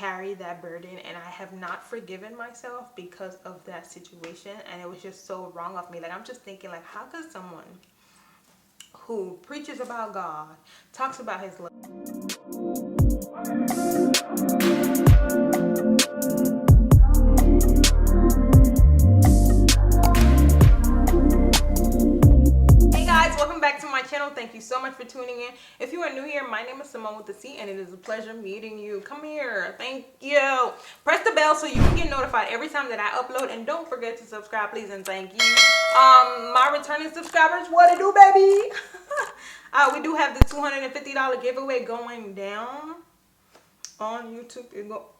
carry that burden, and I have not forgiven myself because of that situation, and it was just so wrong of me. Like, I'm just thinking, like, how could someone who preaches about God, talks about his love, back to my channel. Thank you so much for tuning in. If you are new here, my name is Simone with the C, and it is a pleasure meeting you. Come here. Thank you. Press the bell so you can get notified every time that I upload, and don't forget to subscribe, please, and thank you. My returning subscribers, what it do, baby? We do have the $250 giveaway going down on YouTube.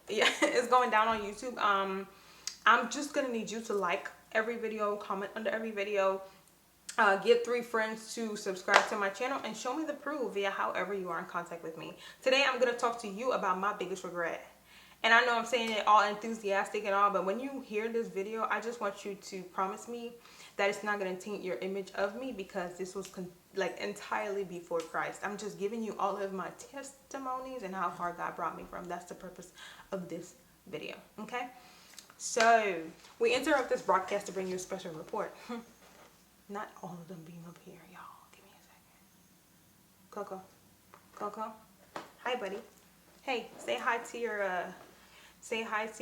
It's going down on YouTube. I'm just gonna need you to like every video, comment under every video. Get 3 friends to subscribe to my channel, and show me the proof via however you are in contact with me. Today I'm going to talk to you about my biggest regret. And I know I'm saying it all enthusiastic and all, but when you hear this video, I just want you to promise me that it's not going to taint your image of me, because this was like entirely before Christ. I'm just giving you all of my testimonies and how far God brought me from. That's the purpose of this video. Okay, so we interrupt this broadcast to bring you a special report. Not all of them being up here, y'all. Give me a second. Coco. Hi, buddy. Hey, say hi to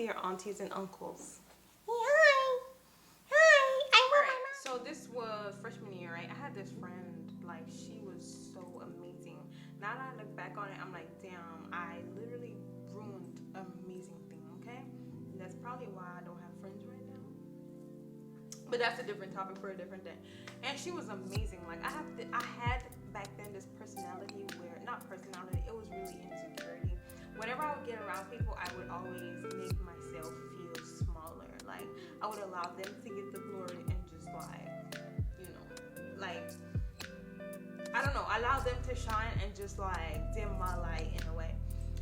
your aunties and uncles. Hi. So this was freshman year, right? I had this friend, like, she was so amazing. Now that I look back on it, I'm like, damn, I literally ruined an amazing thing, okay? And that's probably why I don't have friends right now. But that's a different topic for a different day. And she was amazing. Like, I had back then this personality where, not personality, it was really insecurity. Whenever I would get around people, I would always make myself feel smaller. Like, I would allow them to get the glory and just, like, you know, like, I don't know, allow them to shine and just, like, dim my light in a way.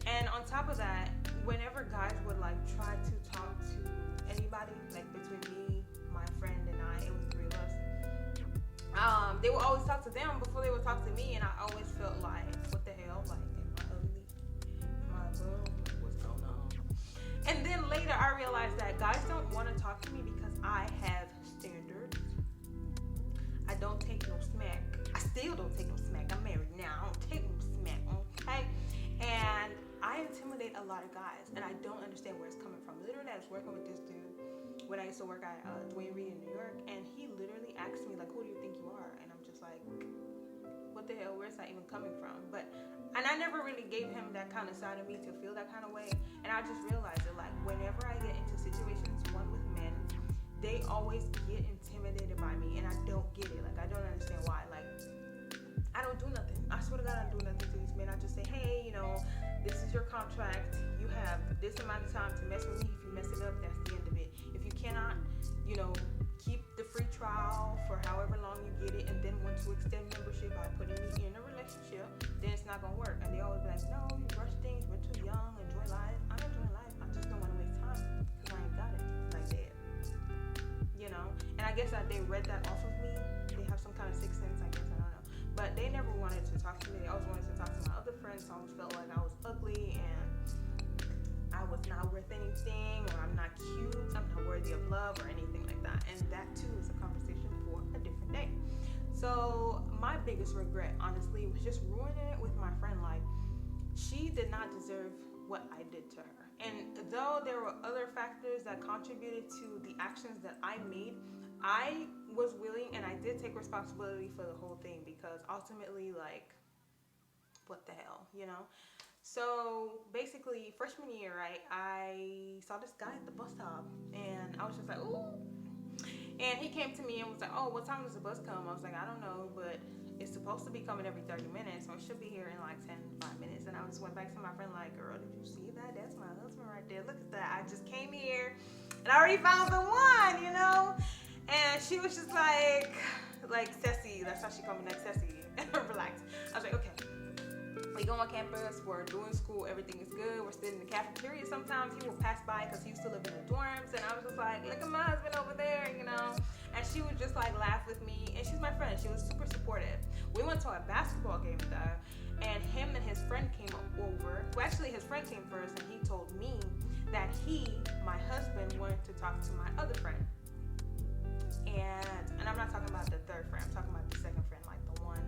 And on top of that, whenever guys would, like, try to talk to anybody, like, between me, my friend, and I, it was 3 of us, they would always talk to them before they would talk to me, and I always felt like, what the hell, like, am I ugly? Am I above? What's going on? And then later I realized that guys don't want to talk to me because I have standards. I don't take no smack. I still don't take no smack. I'm married now. I don't take no smack, okay? And I intimidate a lot of guys, and I don't understand where it's coming from. Literally, I was working with this dude when I used to work at Dwayne Reed in New York, and he literally asked me, like, who do you think you are? And I'm just like, what the hell, where's that even coming from? And I never really gave him that kind of side of me to feel that kind of way. And I just realized that, like, whenever I get into situations, one with men, they always get intimidated by me, and I don't get it. Like, I don't understand why. Like, I don't do nothing. I swear to God, I don't do nothing to these men. I just say, hey, you know, this is your contract. You have this amount of time to mess with me. If you mess it up, that's the end of it. If you cannot, you know, keep the free trial for however long you get it, and then want to extend membership by putting me in a relationship, then it's not gonna work. And they always be like, no, you rush things, we're too young, enjoy life. I'm enjoying life, I just don't want to waste time because I ain't got it like that, you know. And I guess that they read that off of me. They have some kind of sixth sense, I guess, I don't know. But they never wanted to talk to me. They always wanted to talk to my other friends. So I always felt like I was ugly and I was not worth anything, or I'm not cute, I'm not worthy of love, or anything like that. And that too is a conversation for a different day. So my biggest regret, honestly, was just ruining it with my friend. Like, she did not deserve what I did to her. And though there were other factors that contributed to the actions that I made, I was willing and I did take responsibility for the whole thing, because ultimately, like, what the hell, you know? So basically, freshman year, right, I saw this guy at the bus stop, and I was just like, ooh. And he came to me and was like, oh, what time does the bus come? I was like, I don't know, but it's supposed to be coming every 30 minutes, so it should be here in like 5 minutes. And I just went back to my friend like, girl, did you see that? That's my husband right there. Look at that. I just came here and I already found the one, you know? And she was just like Ceci. That's how she called me, like Ceci. Relax. I was like, okay. We go on campus, we're doing school, everything is good, we're sitting in the cafeteria. Sometimes he will pass by because he used to live in the dorms, and I was just like, look at my husband over there, you know. And she would just like laugh with me, and she's my friend. She was super supportive. We went to a basketball game though, and him and his friend came over. Well, actually, his friend came first, and he told me that my husband, wanted to talk to my other friend. And I'm not talking about the third friend. I'm talking about the second friend, like the one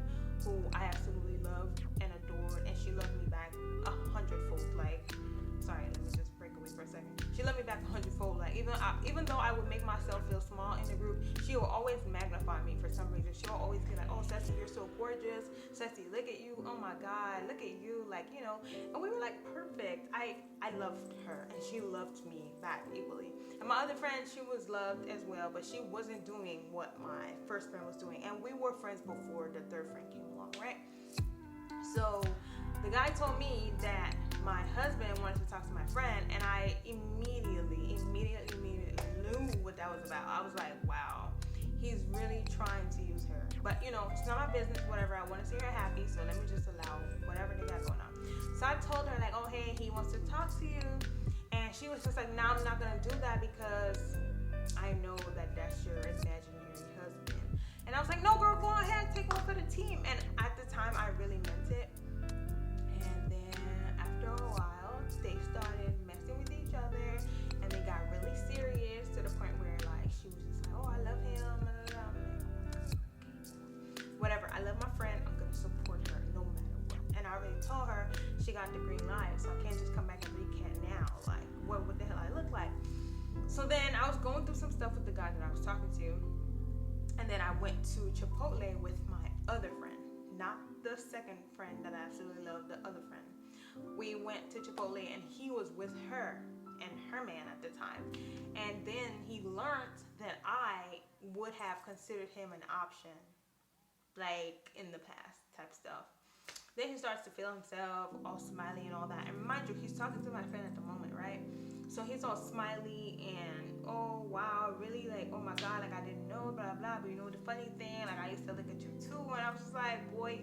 who I absolutely loved and adored, and she loved me back 100-fold. Like, sorry, let me just break away for a second. She loved me back 100-fold. Like, even though I would make myself feel small in the group, she will always magnify me for some reason. She'll always be like, "Oh, Ceci, you're so gorgeous. Ceci, look at you. Oh my God, look at you." Like, you know, and we were like perfect. I loved her, and she loved me back equally. And my other friend, she was loved as well, but she wasn't doing what my first friend was doing. And we were friends before the third friend came along, right? So the guy told me that my husband wanted to talk to my friend, and I immediately knew what that was about. I was like, wow, he's really trying to use her. But, you know, it's not my business, whatever. I want to see her happy, so let me just allow whatever they got going on. So I told her, like, oh, hey, he wants to talk to you. And she was just like, no, I'm not going to do that because I know that that's your imaginary husband. And I was like, no, girl, go ahead, take one for the team. And at the time, I really meant it. And then after a while, they started messing with each other, and they got really serious to the point where, like, she was just like, oh, I love him. I'm like, okay, whatever. I love my friend. I'm going to support her no matter what. And I already told her she got the green light, so I can't just come back and recant now. Like, what the hell I look like? So then I was going through some stuff with the guy that I was talking to, and then I went to Chipotle with my other friend, not the second friend that I absolutely love, the other friend. We went to Chipotle, and he was with her and her man at the time. And then he learned that I would have considered him an option, like in the past type stuff. Then he starts to feel himself all smiley and all that. And mind you, he's talking to my friend at the moment, right? So he's all smiley and, oh, wow, really? Like, oh my God, like I didn't know, blah, blah. But you know the funny thing, like I used to look at you too. And I was just like, boy,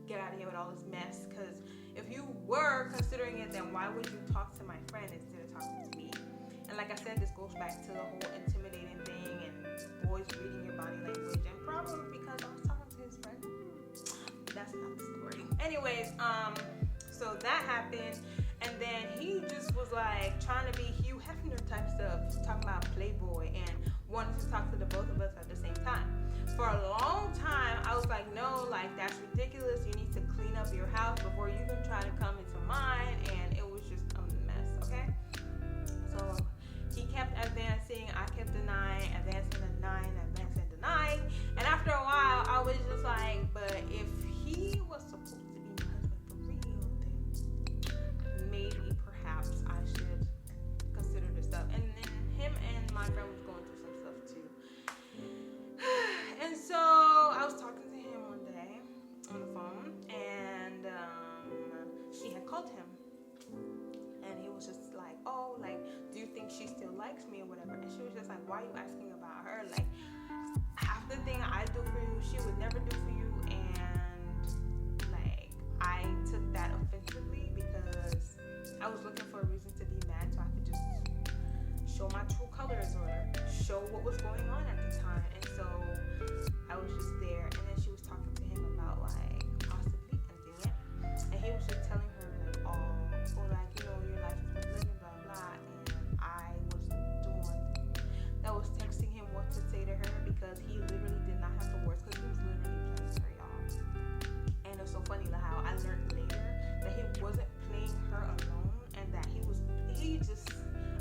get out of here with all this mess. Because if you were considering it, then why would you talk to my friend instead of talking to me? And like I said, this goes back to the whole intimidating thing and boys reading your body language. And probably because I was talking to his friend. That's not the story. Anyways, so that happened, and then he just was like trying to be Hugh Hefner type stuff, talking about Playboy, and wanted to talk to the both of us at the same time. For a long time, I was like, no, like that's ridiculous. You need to clean up your house before you can try to come into mine, and it was just a mess. Okay, so he kept advancing, I kept denying, advancing, denying, and after a while, I was just like, but if he was supposed to be my husband for real, then maybe perhaps I should consider this stuff. And then him and my friend was going through some stuff too. And so I was talking to him one day on the phone, and she had called him, and he was just like, oh, like, do you think she still likes me or whatever? And she was just like, why are you asking about her? Like, half the thing I do for you, she would never do for you. And like, I took that offensively because I was looking for a reason to be mad so I could just show my true colors or show what was going on at the time. And so I was just there, and then she was talking to him about like possibly ending it, and he was just telling her like, oh, like, you know, your life is worth living, blah blah. And I was the one that was texting him what to say to her because he literally did not have the words, because he was literally playing her, y'all. And it's so funny like how I learned later that he wasn't playing her alone, and that he just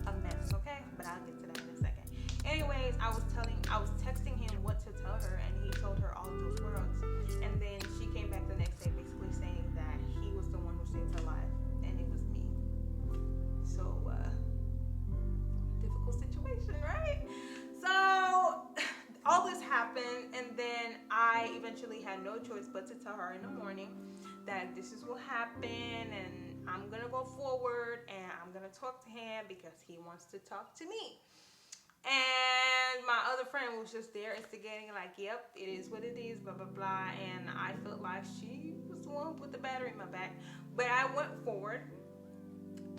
a mess. Okay, but I'll get to that in a second. Anyways, I was texting him what to tell her, and he told her all those words. And then she came back the next day basically saying that he was the one who saved her life, and it was me. So, difficult situation, right? So, all this happened, and then I eventually had no choice but to tell her in the morning that this is what happened, and I'm gonna go forward, and I'm gonna talk to him because he wants to talk to me. And my other friend was just there instigating, like, yep, it is what it is, blah, blah, blah. And I felt like she was the one who put the battery in my back. But I went forward,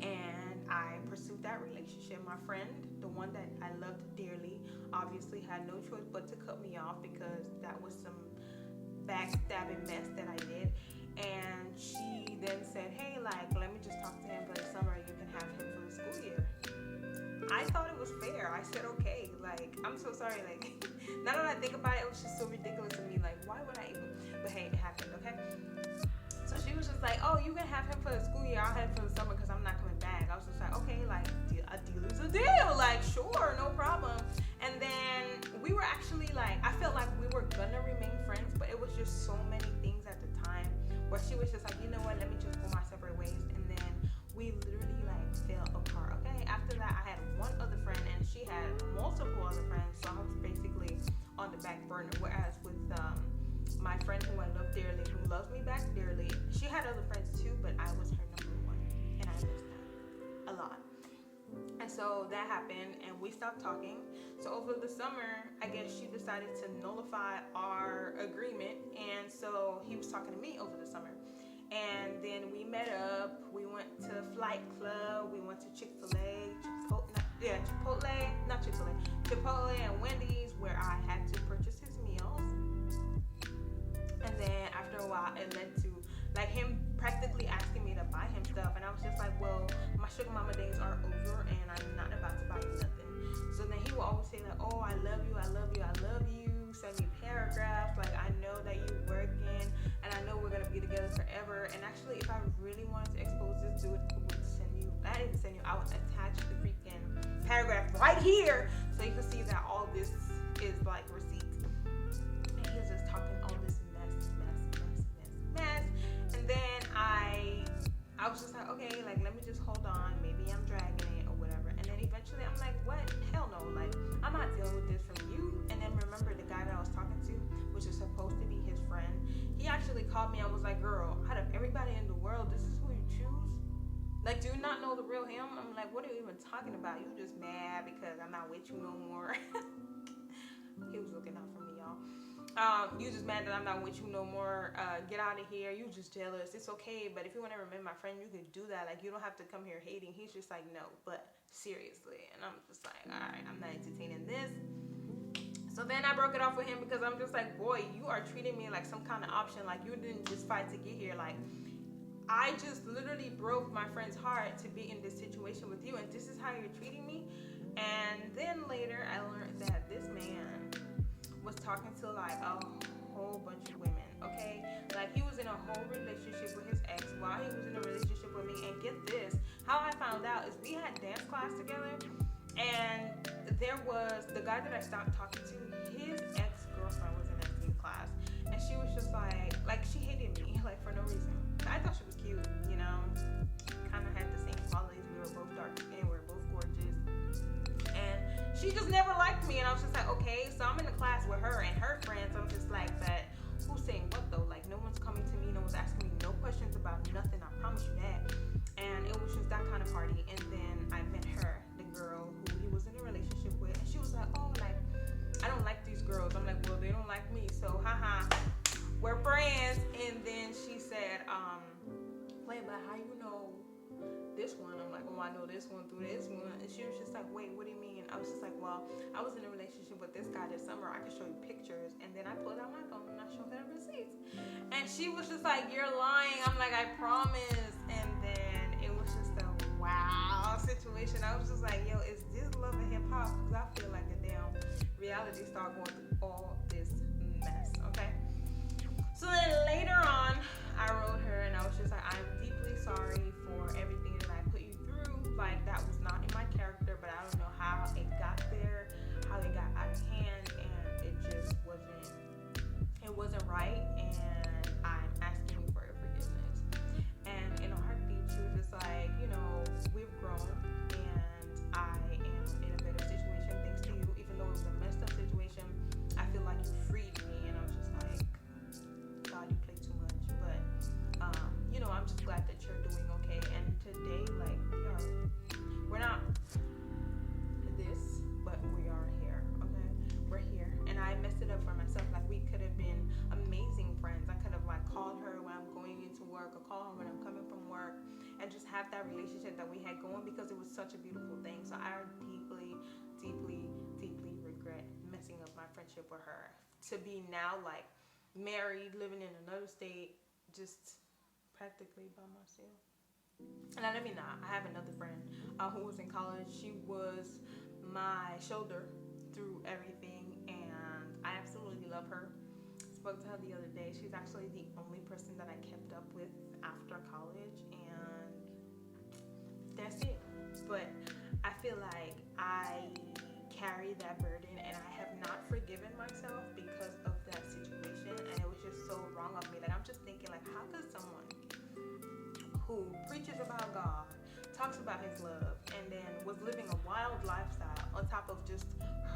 and I pursued that relationship. My friend, the one that I loved dearly, obviously had no choice but to cut me off because that was some backstabbing mess that I did. And she then said, hey, like, let me just talk to him for the summer. You can have him for the school year. I thought it was fair. I said, okay. Like, I'm so sorry. Like, now that I think about it, it was just so ridiculous to me. Like, why would I even? But hey, it happened, okay? So she was just like, oh, you can have him for the school year. I'll have him for the summer because I'm not coming back. I was just like, okay, like, a deal is a deal. Like, sure, no problem. And then we were actually like, I felt like we were gonna remain friends, but it was just so many things at the time where she was just like, you know what, let me just go my separate ways. And then we literally like fell apart, okay? After that, I had one other friend and she had multiple other friends. So I was basically on the back burner. Whereas with my friend who I love dearly, who loves me back dearly, she had other friends too, but I was her number one. And I missed that a lot. And so that happened and we stopped talking. So over the summer, I guess she decided to nullify our agreement. And so he was talking to me over the summer. And then we met up. We went to Flight Club. We went to Chipotle and Wendy's, where I had to purchase his meals. And then after a while, it led to like him practically asking me to buy him stuff. And I was just like, well, my sugar mama days are over and I'm not about to buy you nothing. So then he will always say like, oh, I love you, I love you, I love you. Send me paragraphs. Like, I know that you're working and I know we're going to be together forever. And actually, if I really wanted to expose this dude, I would send you, I didn't send you, I would attach the freaking paragraph right here so you can see that all this is like receipts. And he was just talking all this mess. And then I was just like, okay, like, let me just hold on. Maybe I'm dragging it or whatever. And then eventually I'm like, what? Hell no. Like, I'm not dealing with this from you. And then remember the guy that I was talking to, which is supposed to be his friend, he actually called me and was like, girl, out of everybody in the world, this is who you choose? Like, do you not know the real him? I'm like, what are you even talking about? You just mad because I'm not with you no more. He was looking out for me, y'all. You just mad that I'm not with you no more. Get out of here. You just jealous. It's okay, but if you want to remain my friend, you can do that. Like, you don't have to come here hating. He's just like, no, but seriously. And I'm just like, all right, I'm not entertaining this. So then I broke it off with him because I'm just like, boy, you are treating me like some kind of option. Like, you didn't just fight to get here. Like, I just literally broke my friend's heart to be in this situation with you, and this is how you're treating me. And then later I learned that this man was talking to like a whole bunch of women, okay? Like, he was in a whole relationship with his ex while he was in a relationship with me. And get this, how I found out is we had dance class together, and there was the guy that I stopped talking to, his ex-girlfriend was in that same class, and she was just like she hated me, like, for no reason. I thought she was cute, you know, kind of had the same qualities. We were both dark skinned, we were both gorgeous, and she just never liked me. And I was just like, okay, so I'm in the class with her and her friends. I'm just like, but who's saying what though? Like, no one's coming to me, no one's asking me no questions about nothing, I promise you that. And it was just that kind of party. And then I met her, the girl who he was in a relationship with, and she was like, oh, like, I don't like these girls. I'm like, well, they don't like me, so haha, we're friends. And then she said, wait, but how you know this one? I'm like, oh, I know this one through this one. And she was just like, wait, what do you mean? I was just like, well, I was in a relationship with this guy this summer. I can show you pictures. And then I pulled out my phone and I showed her the receipts. And she was just like, you're lying. I'm like, I promise. And then it was just a wow situation. I was just like, yo, is this love and hip hop? Because I feel like a damn reality star going through all this mess, okay? So then later on, I wrote her and I was just like, I'm deeply sorry for everything that I put you through. Like, that was not in my character, but I don't know how it got there, how it got out of hand, and it just wasn't right, and I'm asking you for your forgiveness. And in a heartbeat, she was just like, you know, we've grown, and I am in a better situation thanks to you. Even though it was a messed up situation, I feel like you freed me. And I was just like, God, you play too much. But you know, I'm just glad that you're doing okay. And today, like, we're not this, but we are here, okay? We're here. And I messed it up for myself. Like, we could have been amazing friends. I could have, like, called her when I'm going into work or call her when I'm coming from work and just have that relationship that we had going, because it was such a beautiful thing. So I deeply, deeply, deeply regret messing up my friendship with her. To be now, like, married, living in another state, just practically by myself. And let me not. I have another friend who was in college. She was my shoulder through everything, and I absolutely love her. Spoke to her the other day. She's actually the only person that I kept up with after college, and that's it. But I feel like I carry that burden, and I have not forgiven myself because of that situation, and it was just so wrong of me. Like, I'm just thinking, like, how could someone who preaches about God, talks about his love, and then was living a wild lifestyle on top of just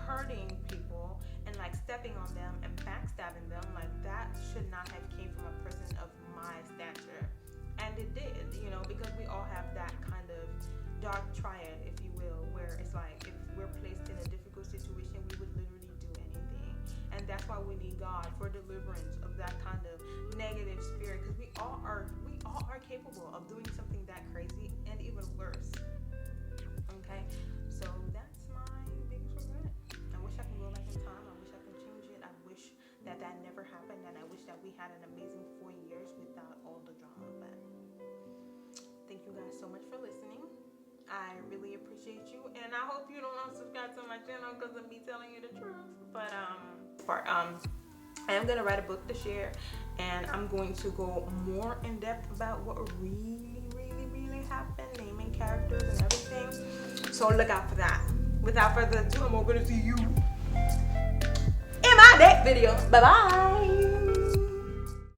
hurting people and like stepping on them and backstabbing them, like that should not have came from a person of my stature. And it did, you know, because we all have that kind of dark triad, if you will, where it's like if we're placed in a difficult situation, we would literally do anything. And that's why we need God for deliverance of that kind of negative spirit, because we all are capable of doing something that crazy and even worse. Okay, so that's my biggest regret. I wish I could go back in time. I wish I could change it. I wish that never happened, and I wish that we had an amazing 4 years without all the drama. But thank you guys so much for listening. I really appreciate you, and I hope you don't unsubscribe to my channel because of me telling you the truth. But I am gonna write a book this year, and I'm going to go more in depth about what really happened, naming characters and everything. So look out for that. Without further ado, I'm gonna see you in my next video. Bye bye.